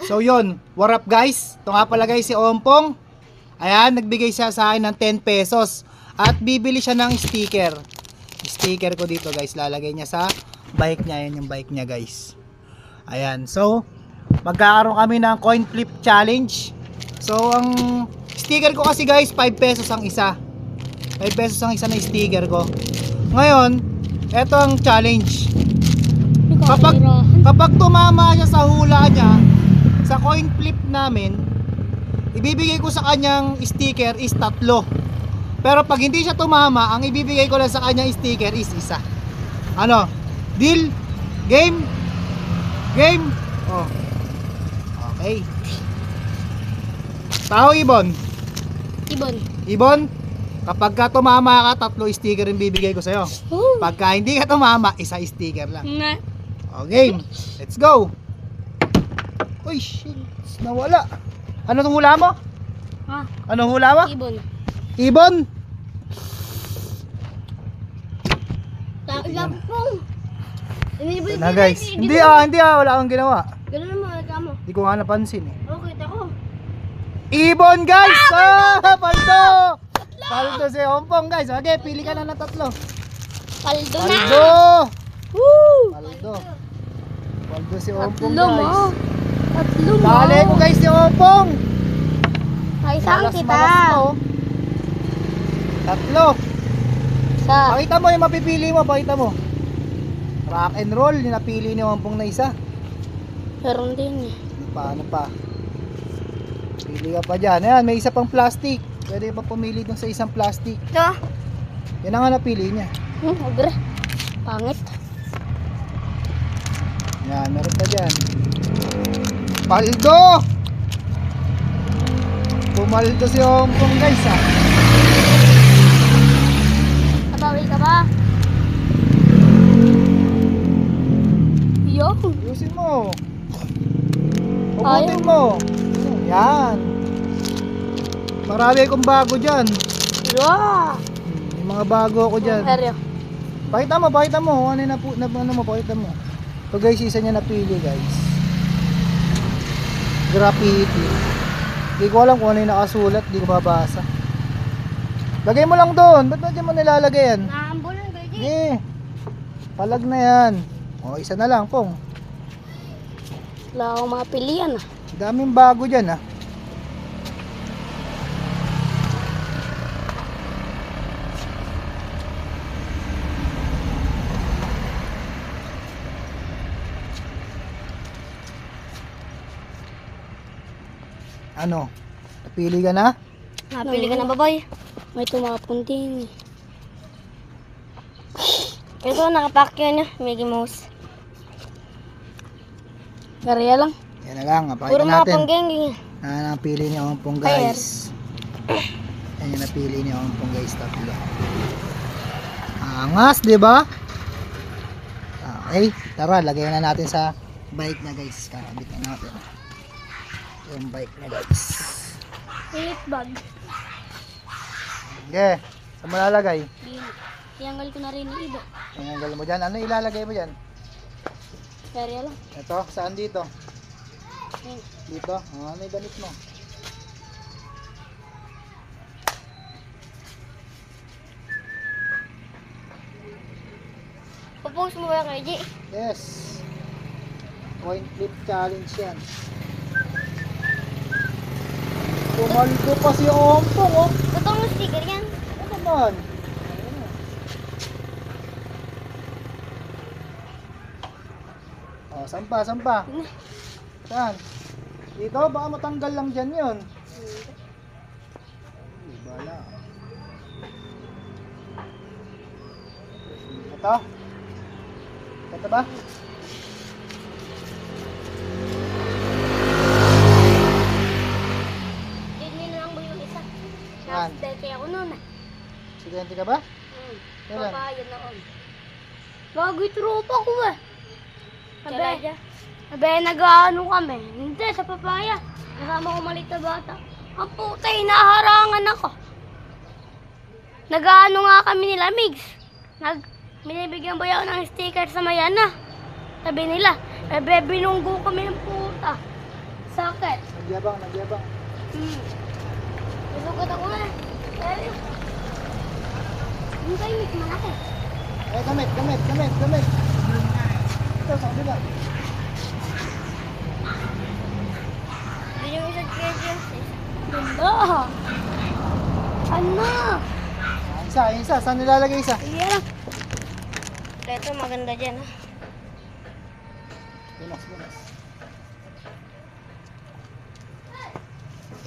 So yun, what up guys? Ito nga pala guys si Ompong. Ayan, nagbigay siya sa akin ng 10 pesos. At bibili siya ng sticker. Sticker ko dito guys, lalagay niya sa bike niya. Ayan yung bike niya guys. Ayan, so magkakaroon kami ng coin flip challenge. So ang sticker ko kasi guys, 5 pesos ang isa. 5 pesos ang isa na sticker ko. Ngayon, eto ang challenge. Kapag tumama siya sa hula niya, sa coin flip namin, ibibigay ko sa kanyang sticker is 3. Pero pag hindi siya tumama, ang ibibigay ko lang sa kanyang sticker is isa. Ano? Deal? Game? Game? Oh. Okay. Tao Ibon? Ibon? Kapag ka tumama ka, 3 sticker yung bibigay ko sa'yo. Pagka hindi ka tumama, isa sticker lang. O game, let's go. Uy, shit, nawala. Ano tong hula mo? Ha? Anong hula mo? Ibon. Ibon? Lampong. Ito na guys. Hindi wala akong ginawa. Ganun mo, mo. Hindi ko nga napansin eh. Okay, tako. Ibon guys! Paldo! Paldo si Ompong guys. Okay, pili ka na ng 3. Paldo na. Paldo! Woo! Paldo. Paldo si Ompong Tatlo mo. guys. Tatlo mo. Dali ko guys si Ompong. Ay, saan kita? 3. Sa. Pakita mo yung mapipili mo, pakita mo. Rock and roll, yung napili ni Ompong na isa. Meron din eh. Paano pa? Pili ka pa dyan. Ayan, may isa pang plastic. Pwede pa pumili dun sa isang plastic. Ito. Yan ang nga napili niya. Agre. Pangit. Yan, meron pa dyan. Paldo! Pumaldo si Ompong guys ha. Nabawi ka ba? Yo. Ayusin mo. Puputin mo. Yan. Marami akong bago dyan. Wow. May mga bago ako dyan. Seryo. Pakita mo. Ano yung ano mo, pakita mo. So guys, isa niya napili guys. Graffiti. Hindi ko alam kung ano yung nakasulat. Hindi ko mabasa. Lagay mo lang doon. Ba't mo nilalagay yan? Naambulan kayo di. Eh. Palag na yan. O, isa na lang pong. Wala akong mga pilihan ah. Daming bago dyan ah. Ano? Napili ka na? Napili ka na babay. May tumapon din eh. Ito, nakapack yun eh. Mickey Mouse. Gariya lang. Yan na lang. Puro Pakita mga natin. panggengeng. Yan ang napili ni Ompong guys. Yan yung napili ni Ompong guys. 3. Angas, di ba? Okay, tara, lagay na natin sa bike na guys. Kakabit na natin yung bike na guys. Philip bag. Okay, saan mo lalagay? Ianggal ko na rin yung iba. Tanggal mo dyan. Ano ilalagay mo dyan? Gariya lang. Ito, saan dito? Ayun. Dito? Ano yung damit mo? Papost mo ba kay G? Yes. Coin flip challenge yan. Pumaldo pa si Ompong oh. Totoong sticker yan. Ano naman? Oh, saan pa? Saan? Dito? Baka matanggal lang dyan yun. Bala. Ito? Ito ba? Hindi na lang ba yung isa? Saan? Dahil kaya ako noon ah. Estudyante ka ba? Kailan? Papayad na on. Bago'y tropa ko eh. Sabi, nag-ano kami. Hindi, sa papaya. Kasama ko maliit na bata. Ang putay, naharangan ako. Nag-ano nga kami nila, Migs. Binibigyan ba ako ng sticker sa Mayana? Sabi nila, binunggo kami ng puta. Sakit. Nagyabang, nagyabang. Nasukat ako na. Pero, yung kayo may malaki. Eh, gamit. Ito, sa kabila. Hindi yung isa kaya James. Ganda. Ano? Isa. Saan nilalagay isa? Sige lang. Ito maganda dyan. Bunas.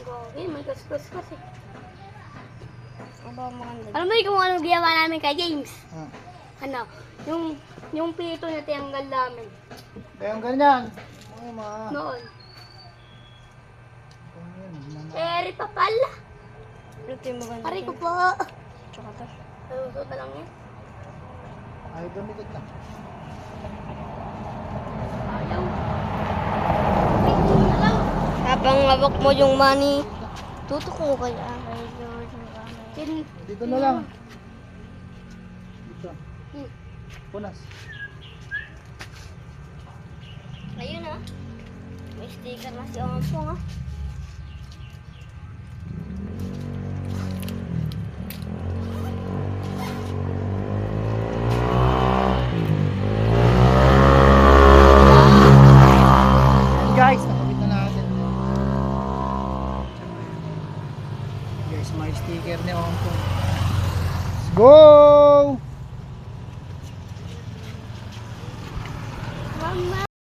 Gawin, may kaskas kasi. Aba, maganda. Alam mo kung anong ginawa namin kay James? Ah. Ano? Yung pito na tinanggal namin. Kaya yung ganyan. Oo, ma. Noon. Ayun, Eri pa pala. Ito yung maganda. Aray ko po. Tsaka to. Nalusot na lang yan. Ay, dumikit lang. Ayaw. Pito na lang. Habang hawak mo yung money, tutok mo kaya. Dito na lang. Dito. Punas. Ayun ah. May sticker na si Ompong ah. Ayan guys, nakabit na natin. Guys, may sticker ni Ompong. Let's go!